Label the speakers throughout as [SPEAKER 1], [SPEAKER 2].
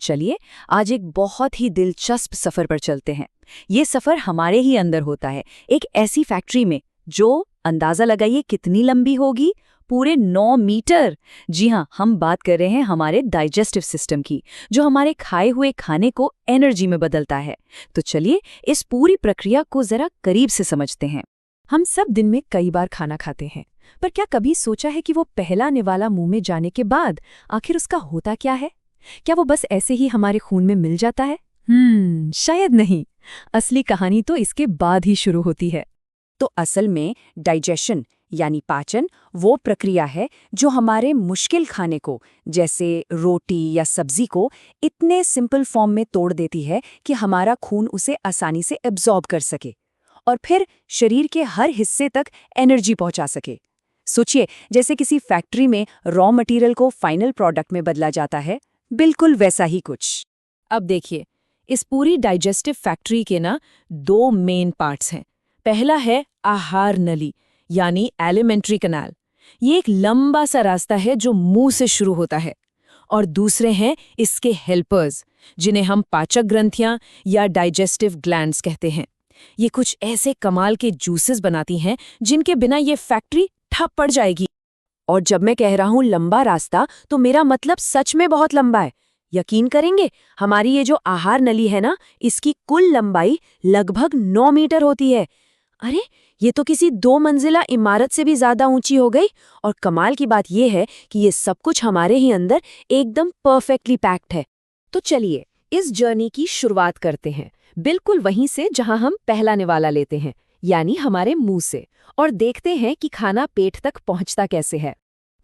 [SPEAKER 1] चलिए आज एक बहुत ही दिलचस्प सफर पर चलते हैं। ये सफर हमारे ही अंदर होता है, एक ऐसी फैक्ट्री में जो अंदाजा लगाइए कितनी लंबी होगी, पूरे 9 मीटर। जी हाँ, हम बात कर रहे हैं हमारे डाइजेस्टिव सिस्टम की, जो हमारे खाए हुए खाने को एनर्जी में बदलता है। तो चलिए इस पूरी प्रक्रिया को जरा करीब से समझते हैं।
[SPEAKER 2] हम सब दिन में कई बार खाना खाते हैं, पर क्या कभी सोचा है कि वो पहला निवाला मुंह में जाने के बाद आखिर उसका होता क्या है? क्या वो बस ऐसे ही हमारे खून में मिल जाता है? शायद नहीं। असली कहानी तो इसके बाद ही शुरू होती है।
[SPEAKER 1] तो असल में डाइजेशन यानी पाचन वो प्रक्रिया है जो हमारे मुश्किल खाने को, जैसे रोटी या सब्जी को, इतने सिंपल फॉर्म में तोड़ देती है कि हमारा खून उसे आसानी से एब्जॉर्ब कर सके और फिर शरीर के हर हिस्से तक एनर्जी पहुंचा सके। सोचिए, जैसे किसी फैक्ट्री में रॉ मटेरियल को फाइनल प्रोडक्ट में बदला जाता है, बिल्कुल वैसा ही कुछ।
[SPEAKER 2] अब देखिए, इस पूरी डाइजेस्टिव फैक्ट्री के 2 मेन पार्ट्स हैं। पहला है आहार नली यानी एलिमेंट्री कैनाल। ये एक लंबा सा रास्ता है जो मुंह से शुरू होता है। और दूसरे हैं इसके हेल्पर्स, जिन्हें हम पाचक ग्रंथियां या डाइजेस्टिव ग्लैंड्स कहते हैं। ये कुछ ऐसे कमाल के जूसेस बनाती हैं जिनके बिना ये फैक्ट्री ठप पड़ जाएगी।
[SPEAKER 1] और जब मैं कह रहा हूं लंबा रास्ता, तो मेरा मतलब सच में बहुत लंबा है। यकीन करेंगे, हमारी ये जो आहार नली है ना, इसकी कुल लंबाई लगभग 9 मीटर होती है। अरे, ये तो किसी 2 मंजिला इमारत से भी ज्यादा ऊंची हो गई। और कमाल की बात यह है कि ये सब कुछ हमारे ही अंदर एकदम परफेक्टली पैक्ड है। तो चलिए इस जर्नी की शुरुआत करते हैं, बिल्कुल वहीं से जहां हम पहला निवाला लेते हैं, यानी हमारे मुंह से, और देखते हैं कि खाना पेट तक पहुंचता कैसे है।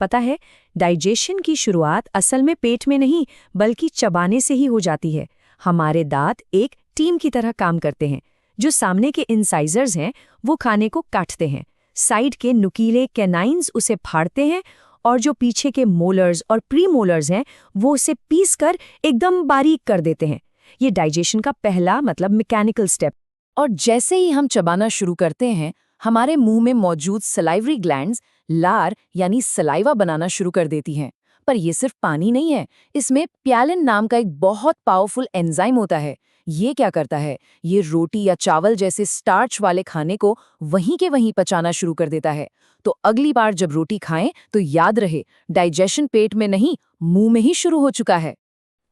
[SPEAKER 1] पता है, डाइजेशन की शुरुआत असल में पेट में नहीं, बल्कि चबाने से ही हो जाती है। हमारे दांत एक टीम की तरह काम करते हैं। जो सामने के इंसाइजर्स हैं, वो खाने को काटते हैं। साइड के नुकीले कैनाइन्स उसे फाड़ते हैं, और जो पीछे के मोलर्स और प्रीमोलर्स हैं, वो उसे पीस कर एकदम बारीक कर देते हैं। ये डाइजेशन का पहला मतलब मैकेनिकल स्टेप। और जैसे ही हम चबाना शुरू करते हैं, हमारे मुंह में मौजूद सलाइवरी ग्लैंड्स लार यानी सलाइवा बनाना शुरू कर देती हैं। पर ये सिर्फ पानी नहीं है, इसमें प्यालिन नाम का एक बहुत पावरफुल एंजाइम होता है। ये क्या करता है? ये रोटी या चावल जैसे स्टार्च वाले खाने को वहीं के वहीं पचाना शुरू कर देता है। तो अगली बार जब रोटी खाएं तो याद रहे, डाइजेशन पेट में नहीं, मुंह में ही शुरू हो चुका है।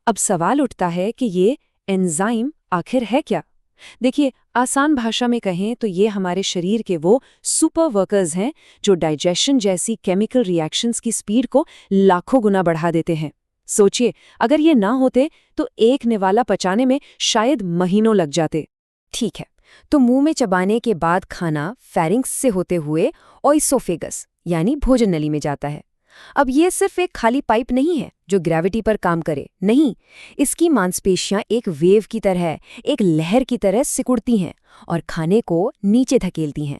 [SPEAKER 2] अब सवाल उठता है कि ये एंजाइम आखिर है क्या? देखिए, आसान भाषा में कहें तो ये हमारे शरीर के वो सुपर वर्कर्स हैं जो डाइजेशन जैसी केमिकल रिएक्शंस की स्पीड को लाखों गुना बढ़ा देते हैं। सोचिए, अगर ये ना होते तो एक निवाला पचाने में शायद महीनों लग जाते। ठीक है, तो मुंह में चबाने के बाद खाना फेरिंक्स से होते हुए ओइसोफेगस यानी भोजन नली में जाता है। अब ये सिर्फ एक खाली पाइप नहीं है जो ग्रेविटी पर काम करे, नहीं, इसकी मांसपेशियां एक वेव की तरह, एक लहर की तरह सिकुड़ती हैं और खाने को नीचे धकेलती हैं।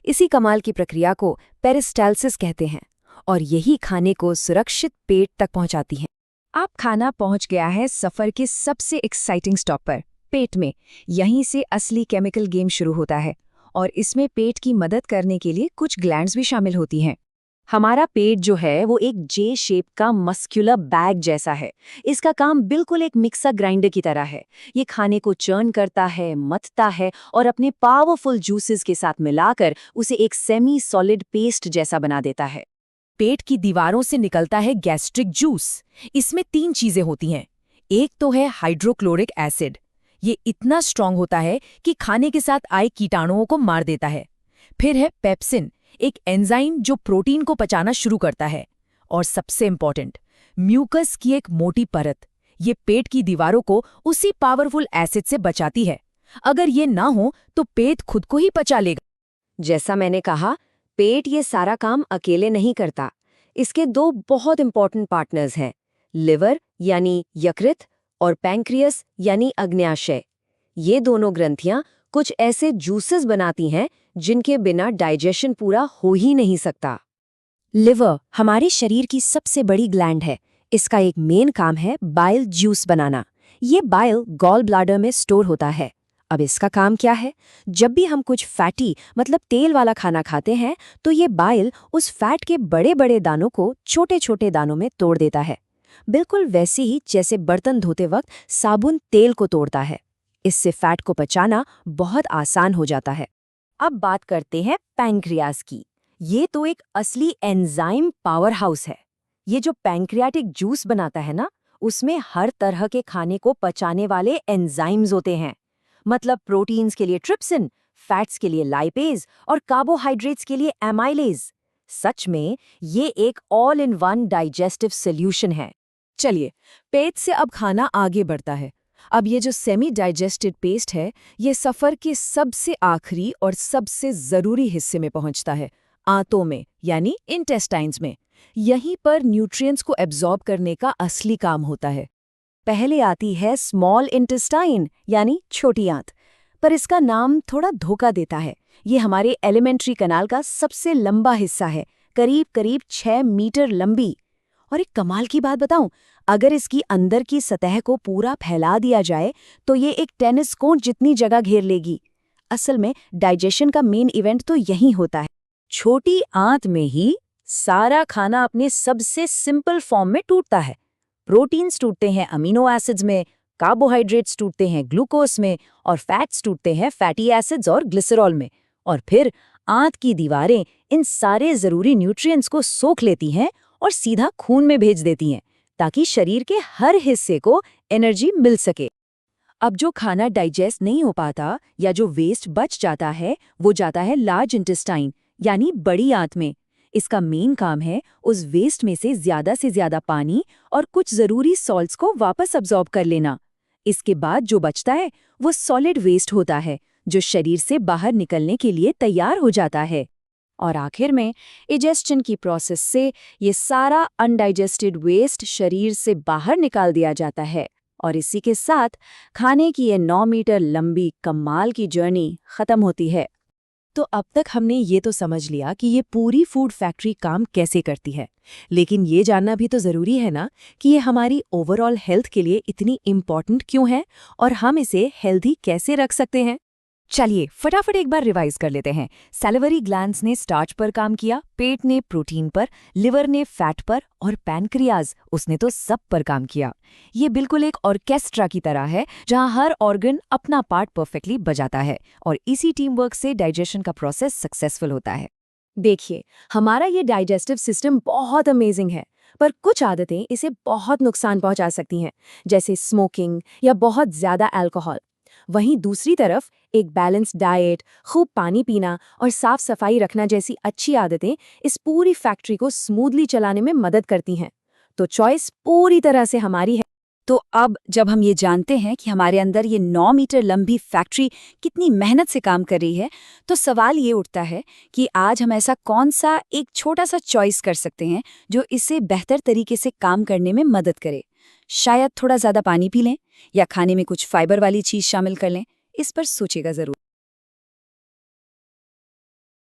[SPEAKER 2] इसी कमाल की प्रक्रिया को पेरिस्टाल्सिस कहते हैं, और यही खाने को सुरक्षित पेट तक पहुंचाती है। अब खाना पहुंच गया है सफर के सबसे एक्साइटिंग स्टॉप पर, पेट में। यहीं से असली केमिकल गेम शुरू होता है, और इसमें पेट की मदद करने के लिए कुछ ग्लैंड्स भी शामिल होती हैं। हमारा पेट जो है वो एक जे शेप का मस्कुलर बैग जैसा है। इसका काम बिल्कुल एक मिक्सर ग्राइंडर की तरह है। ये खाने को चर्न करता है, मथता है और अपने पावरफुल जूसेस के साथ मिलाकर उसे एक सेमी सॉलिड पेस्ट जैसा बना देता है। पेट की दीवारों से निकलता है गैस्ट्रिक जूस। इसमें 3 चीजें होती हैं। एक तो है हाइड्रोक्लोरिक एसिड। ये इतना स्ट्रांग होता है कि खाने के साथ आए कीटाणुओं को मार देता है। फिर है पेप्सिन, एक एंजाइम जो प्रोटीन को पचाना शुरू करता है। और सबसे इंपॉर्टेंट, म्यूकस की एक मोटी परत। ये पेट की दीवारों को उसी पावरफुल एसिड से बचाती है। अगर ये ना हो तो पेट खुद को ही पचा लेगा। जैसा मैंने कहा, पेट ये सारा काम अकेले नहीं करता। इसके 2 बहुत इंपॉर्टेंट पार्टनर्स हैं, लिवर यानी यकृत और पैंक्रियस यानी अग्न्याशय। ये दोनों ग्रंथियां कुछ ऐसे जूसेस बनाती हैं जिनके बिना डाइजेशन पूरा हो ही नहीं सकता। लिवर हमारे शरीर की सबसे बड़ी ग्लैंड है। इसका एक मेन काम है बाइल जूस बनाना। ये बाइल गॉल ब्लैडर में स्टोर होता है। अब इसका काम क्या है? जब भी हम कुछ फैटी मतलब तेल वाला खाना खाते हैं तो ये बाइल उस फैट के बड़े बड़े दानों को छोटे छोटे दानों में तोड़ देता है।
[SPEAKER 1] बिल्कुल वैसे ही जैसे बर्तन धोते वक्त साबुन तेल को तोड़ता है। इससे फैट को पचाना बहुत आसान हो जाता है। अब बात करते हैं पैंक्रियाज की। ये तो एक असली एंजाइम पावर हाउस है। ये जो पैंक्रियाटिक जूस बनाता है ना, उसमें हर तरह के खाने को पचाने वाले एंजाइम्स होते हैं। मतलब प्रोटीन्स के लिए ट्रिप्सिन, फैट्स के लिए लाइपेज और कार्बोहाइड्रेट्स के लिए एमाइलेज। सच में ये एक all in one digestive solution है।
[SPEAKER 2] चलिए, पेट से अब खाना आगे बढ़ता है। अब ये जो सेमी डाइजेस्टेड पेस्ट है, ये सफ़र के सबसे आखिरी और सबसे ज़रूरी हिस्से में पहुंचता है, आंतों में, यानी इंटेस्टाइन्स में। यहीं पर न्यूट्रिएंट्स को एब्जॉर्ब करने का असली काम होता है।
[SPEAKER 1] पहले आती है स्मॉल इंटेस्टाइन यानी छोटी आंत, पर इसका नाम थोड़ा धोखा देता है। ये हमारे एलिमेंट्री कनाल का सबसे लंबा हिस्सा है, करीब करीब 6 मीटर लंबी। और एक कमाल की बात बताऊं, अगर इसकी अंदर की सतह को पूरा फैला दिया जाए तो ये एक टेनिस कोर्ट जितनी जगह घेर लेगी। असल में डाइजेशन का मेन इवेंट तो यहीं होता है। छोटी आंत में ही सारा खाना अपने सबसे सिंपल फॉर्म में टूटता है। प्रोटीन्स टूटते हैं अमीनो एसिड्स में, कार्बोहाइड्रेट्स टूटते हैं ग्लूकोज में, और फैट्स टूटते हैं फैटी एसिड्स और ग्लिसरॉल में। और फिर आंत की दीवारें इन सारे जरूरी न्यूट्रिएंट्स को सोख लेती हैं और सीधा खून में भेज देती हैं, ताकि शरीर के हर हिस्से को एनर्जी मिल सके। अब जो खाना डाइजेस्ट नहीं हो पाता या जो वेस्ट बच जाता है, वो जाता है लार्ज इंटेस्टाइन यानी बड़ी आंत में। इसका मेन काम है उस वेस्ट में से ज्यादा पानी और कुछ जरूरी सॉल्ट्स को वापस अब्सॉर्ब कर लेना। इसके बाद जो बचता है वो सॉलिड वेस्ट होता है, जो शरीर से बाहर निकलने के लिए तैयार हो जाता है। और आखिर में इजेस्शन की प्रोसेस से ये सारा अनडाइजेस्टेड वेस्ट शरीर से बाहर निकाल दिया जाता है। और इसी के साथ खाने की ये 9 मीटर लंबी कमाल की जर्नी खत्म होती है।
[SPEAKER 2] तो अब तक हमने ये तो समझ लिया कि ये पूरी फूड फैक्ट्री काम कैसे करती है, लेकिन ये जानना भी तो ज़रूरी है ना कि ये हमारी ओवरऑल हेल्थ के लिए इतनी इम्पॉर्टेंट क्यों है और हम इसे हेल्दी कैसे रख सकते हैं। चलिए फटाफट एक बार रिवाइज कर लेते हैं। सैलिवरी ग्लैंड्स ने स्टार्च पर काम किया, पेट ने प्रोटीन पर, लिवर ने फैट पर और पैनक्रियाज उसने तो सब पर काम किया। ये बिल्कुल एक ऑर्केस्ट्रा की तरह है जहां हर ऑर्गन अपना पार्ट परफेक्टली बजाता है और इसी टीम वर्क से डाइजेशन का प्रोसेस सक्सेसफुल होता है।
[SPEAKER 1] देखिए, हमारा ये डाइजेस्टिव सिस्टम बहुत अमेजिंग है, पर कुछ आदतें इसे बहुत नुकसान पहुंचा सकती हैं, जैसे स्मोकिंग या बहुत ज्यादा अल्कोहल। वहीं दूसरी तरफ एक बैलेंस डाइट, खूब पानी पीना और साफ सफाई रखना जैसी अच्छी आदतें इस पूरी फैक्ट्री को स्मूथली चलाने में मदद करती हैं। तो चॉइस पूरी तरह से हमारी है।
[SPEAKER 2] तो अब जब हम ये जानते हैं कि हमारे अंदर ये 9 मीटर लंबी फैक्ट्री कितनी मेहनत से काम कर रही है, तो सवाल ये उठता है कि आज हम ऐसा कौन सा एक छोटा सा चॉइस कर सकते हैं जो इसे बेहतर तरीके से काम करने में मदद करे। शायद थोड़ा ज़्यादा पानी पी लें या खाने में कुछ फाइबर वाली चीज़ शामिल कर लें। इस पर सोचेगा ज़रूर।